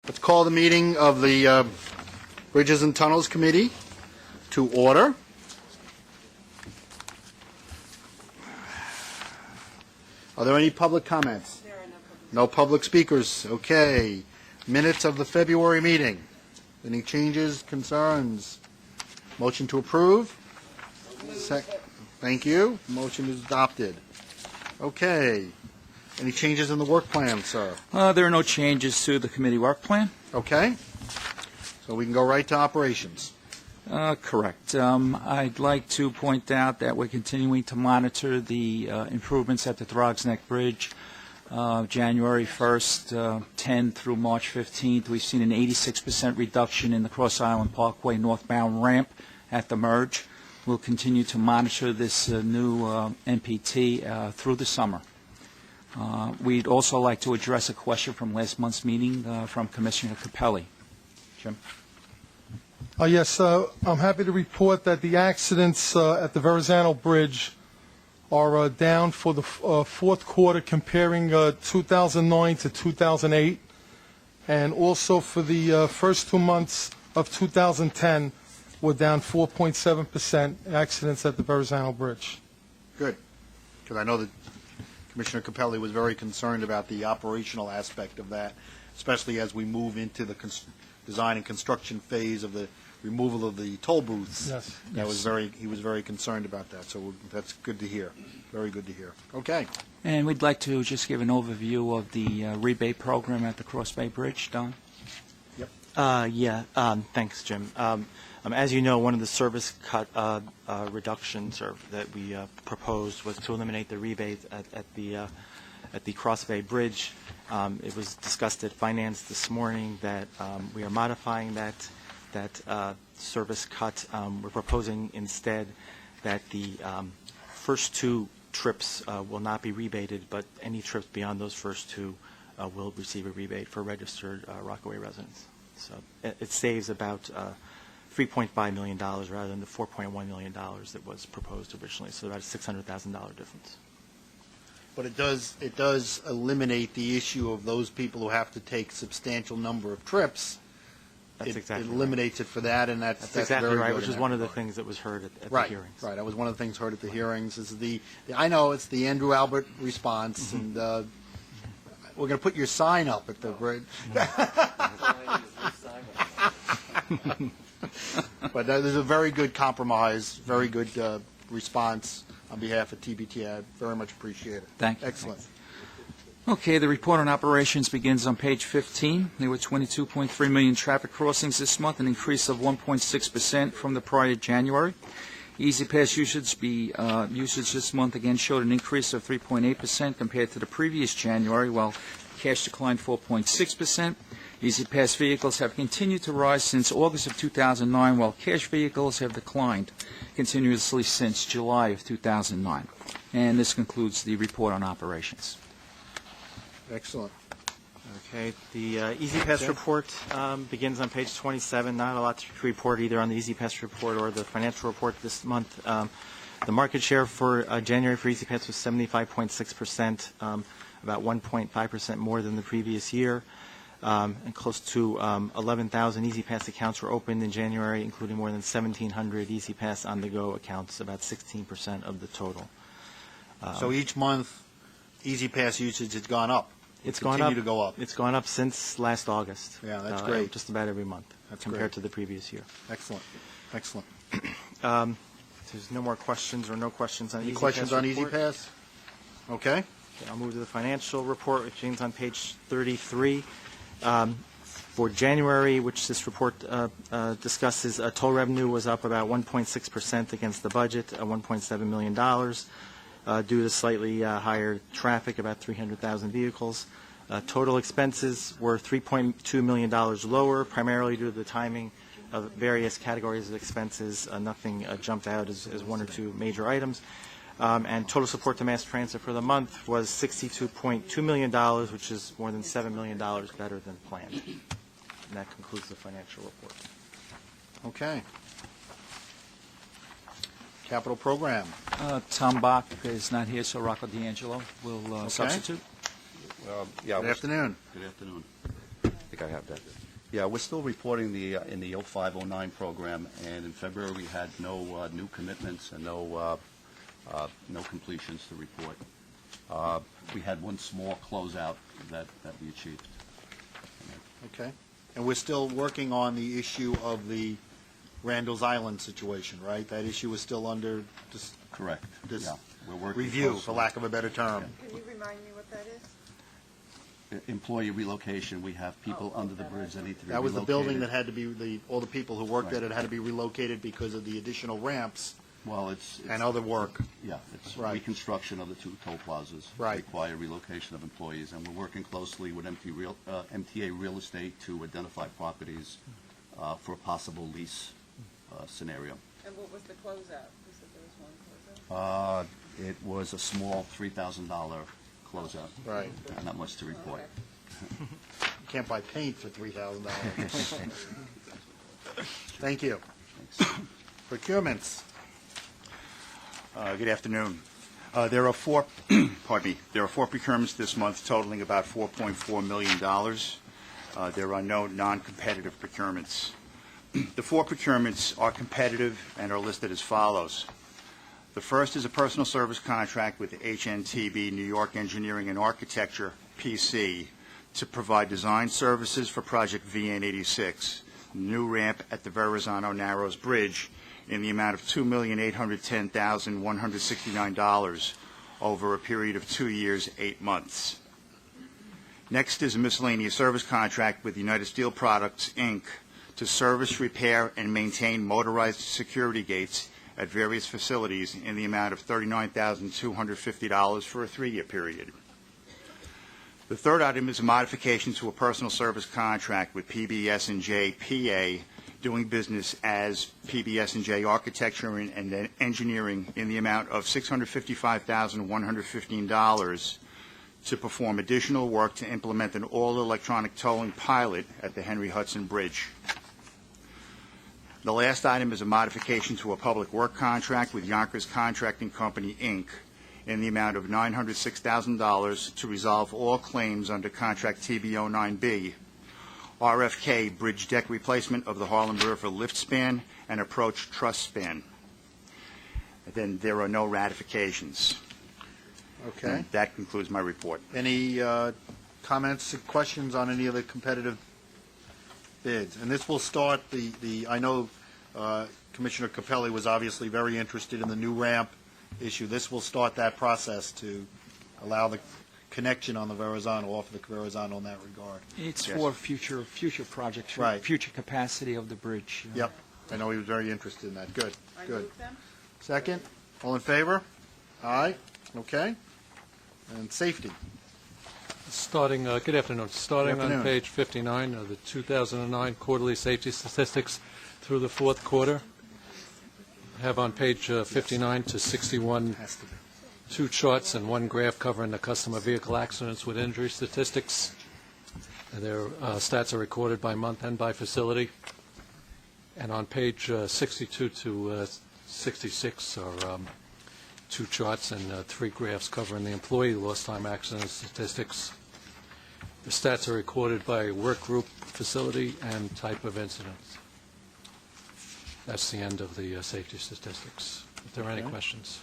Let's call the meeting of the Bridges and Tunnels Committee to order. Are there any public comments? There are no public speakers. Okay. Minutes of the February meeting. Any changes, concerns? Motion to approve? Thank you. Motion is adopted. Okay. Any changes in the work plan, sir? There are no changes to the committee work plan. Okay. So we can go right to operations. Correct. I'd like to point out that we're continuing to monitor the improvements at the Throgs Neck Bridge. January 1st, 10 through March 15th, we've seen an 86% reduction in the Cross Island Parkway northbound ramp at the merge. We'll continue to monitor this new MPT through the summer. We'd also like to address a question from last month's meeting from Commissioner Capelli. Jim? Yes, I'm happy to report that the accidents at the Verrazano Bridge are down for the fourth quarter comparing 2009 to 2008, and also for the first 2 months of 2010, we're down 4.7% accidents at the Verrazano Bridge. Good, because I know that Commissioner Capelli was very concerned about the operational aspect of that, especially as we move into the design and construction phase of the removal of the toll booths. Yes. He was very concerned about that, so that's good to hear. Very good to hear. Okay. And we'd like to just give an overview of the rebate program at the Cross Bay Bridge. Don? Yep. Thanks, Jim. As you know, one of the service cut reductions that we proposed was to eliminate the rebate at the Cross Bay Bridge. It was discussed at Finance this morning that we are modifying that service cut. We're proposing instead that the first two trips will not be rebated, but any trips beyond those first two will receive a rebate for registered Rockaway residents. So it saves about $3.5 million rather than the $4.1 million that was proposed originally, so about a $600,000 difference. But it does eliminate the issue of those people who have to take substantial number of trips. That's exactly It eliminates it for that, and that's exactly very right, good which is one of the things that was heard at the hearings. Right, that was one of the things heard at the hearings. Is I know it's the Andrew Albert response, and we're going to put your sign up at the bridge. But there's a very good compromise, very good response on behalf of TBT. I very much appreciate it. Thank you. Excellent. Okay, the report on operations begins on page 15. There were 22.3 million traffic crossings this month, an increase of 1.6% from the prior January. Easy Pass usage this month again showed an increase of 3.8% compared to the previous January, while cash declined 4.6%. Easy Pass vehicles have continued to rise since August of 2009, while cash vehicles have declined continuously since July of 2009. And this concludes the report on operations. Excellent. Okay, the Easy Pass report begins on page 27. Not a lot to report either on the Easy Pass report or the financial report this month. The market share for January for Easy Pass was 75.6%, about 1.5% more than the previous year. And close to 11,000 Easy Pass accounts were opened in January, including more than 1,700 Easy Pass on-the-go accounts, about 16% of the total. So each month, Easy Pass usage has gone up. It's continue to go up. It's gone up since last August. Yeah, that's great. Just about every month compared to the previous year. Excellent. Excellent. There's no more questions or no questions on Any Easy questions Pass on report. Easy Pass? Okay. Okay, I'll move to the financial report, which begins on page 33. For January, which this report discusses, toll revenue was up about 1.6% against the budget, $1.7 million, due to slightly higher traffic, about 300,000 vehicles. Total expenses were $3.2 million lower, primarily due to the timing of various categories of expenses. Nothing jumped out as one or two major items. And total support to mass transit for the month was $62.2 million, which is more than $7 million better than planned. And that concludes the financial report. Okay. Capital Program. Tom Bach is not here, so Rocco D'Angelo will substitute. Good afternoon. Good afternoon. think I have that. Yeah, we're still reporting in the 0509 program, and in February we had no new commitments and no completions to report. We had one small closeout that we achieved. Okay. And we're still working on the issue of the Randall's Island situation, right? That issue is still under Correct. this Yeah, we're working review, closely. for lack of a better term. Can you remind me what that is? Employee relocation, we have people under the bridge that need to be relocated. That was the building that had to be, all the people who worked at it had to be relocated because of the additional ramps Well, it's and other work. Yeah, it's Right. reconstruction of the two toll plazas. Right. Require relocation of employees, and we're working closely with MTA Real Estate to identify properties for a possible lease scenario. And what was the closeout? You said there was one closeout? It was a small $3,000 closeout. Right. Not much to report. Okay. You can't buy paint for $3,000. Thank you. Thanks. Procurements. Good afternoon. There are four, pardon me, there are four procurements this month totaling about $4.4 million. There are no non-competitive procurements. The four procurements are competitive and are listed as follows. The first is a personal service contract with HNTB New York Engineering and Architecture, PC, to provide design services for Project VN86, new ramp at the Verrazano Narrows Bridge, in the amount of $2,810,169 over a period of 2 years, 8 months. Next is a miscellaneous service contract with United Steel Products, Inc., to service, repair, and maintain motorized security gates at various facilities in the amount of $39,250 for a 3-year period. The third item is a modification to a personal service contract with PBS&J PA, doing business as PBS&J Architecture and Engineering in the amount of $655,115 to perform additional work to implement an all-electronic tolling pilot at the Henry Hudson Bridge. The last item is a modification to a public work contract with Yonkers Contracting Company, Inc., in the amount of $906,000 to resolve all claims under Contract TB09B, RFK bridge deck replacement of the Harlem River lift span and approach truss span. And then there are no ratifications. Okay. And that concludes my report. Any comments, questions on any of the competitive bids? And this will start I know Commissioner Capelli was obviously very interested in the new ramp issue. This will start that process to allow the connection on the Verrazano, off the Verrazano in that regard. It's Yes. for future projects, Right. future capacity of the bridge. Yep. I know he was very interested in that. Good, I good. move them. Second, all in favor? Aye, okay. And safety. Starting, good afternoon. Starting Good afternoon. on page 59 of the 2009 quarterly safety statistics through the fourth quarter. I have on page 59 to 61 Has to be. 2 charts and 1 graph covering the customer vehicle accidents with injury statistics. Their stats are recorded by month and by facility. And on page 62 to 66 are 2 charts and 3 graphs covering the employee lost time accident statistics. The stats are recorded by work group, facility, and type of incident. That's the end of the safety statistics. If there are any Okay. questions.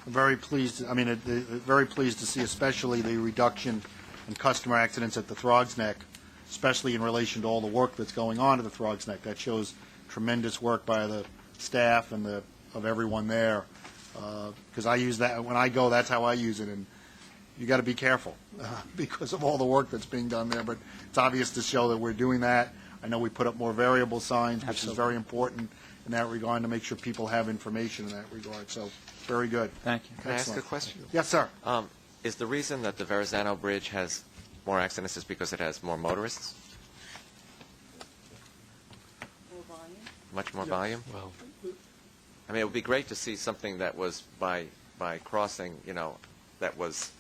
I'm very pleased, very pleased to see especially the reduction in customer accidents at the Throgs Neck, especially in relation to all the work that's going on at the Throgs Neck. That shows tremendous work by the staff and of everyone there. Because I use that, when I go, that's how I use it, and you got to be careful because of all the work that's being done there. But it's obvious to show that we're doing that. I know we put up more variable signs, which is very important in that regard, to make sure people have information in that regard. So, very good. Thank you. Can I ask a Excellent. question? Yes, sir. Is the reason that the Verrazano Bridge has more accidents is because it has more motorists? More volume. Much more volume? Well, I mean, it would be great to see something that was by crossing, that was,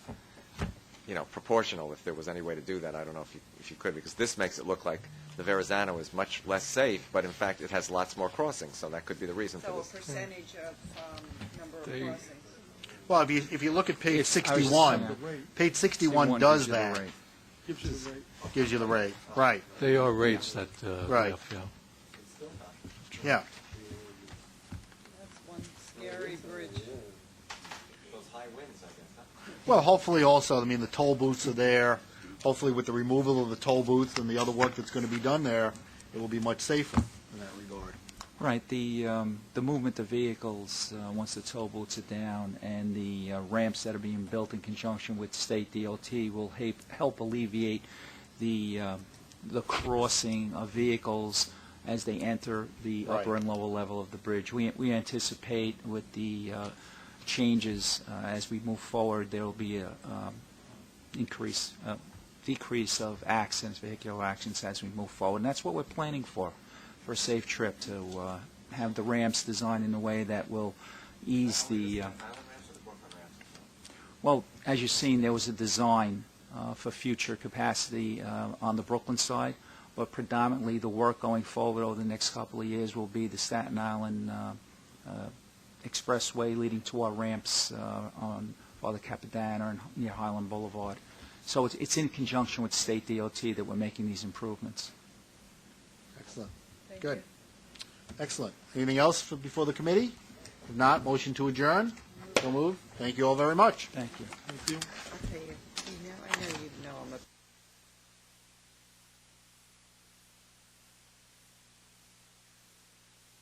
proportional, if there was any way to do that. I don't know if you could, because this makes it look like the Verrazano is much less safe, but in fact it has lots more crossings, so that could be the reason for So a this. percentage of number of They- crossings. Well, if you look at page It's- 61, page 61 does that. Gives you the rate, right, They are rates that, Right. yeah. yeah. That's one scary bridge. Those high winds, I guess, huh? Well, hopefully also, I mean, the toll booths are there. Hopefully with the removal of the toll booths and the other work that's going to be done there, it will be much safer in that regard. Right, the movement of vehicles, once the toll booths are down, and the ramps that are being built in conjunction with state DOT will help alleviate the crossing of vehicles as they enter the Right. upper and lower level of the bridge. We anticipate with the changes as we move forward, there will be a decrease of accidents, vehicular accidents as we move forward, and that's what we're planning for a safe trip, to have the ramps designed in a way that will ease the... Well, as you've seen, there was a design for future capacity on the Brooklyn side, but predominantly the work going forward over the next couple of years will be the Staten Island Expressway leading to our ramps on Father Capadana and near Highland Boulevard. So it's in conjunction with state DOT that we're making these improvements. Excellent. Thank Good. you. Excellent. Anything else before the committee? If not, motion to adjourn. So moved. Thank you all very much. Thank you. I'll tell you, I know you know I'm a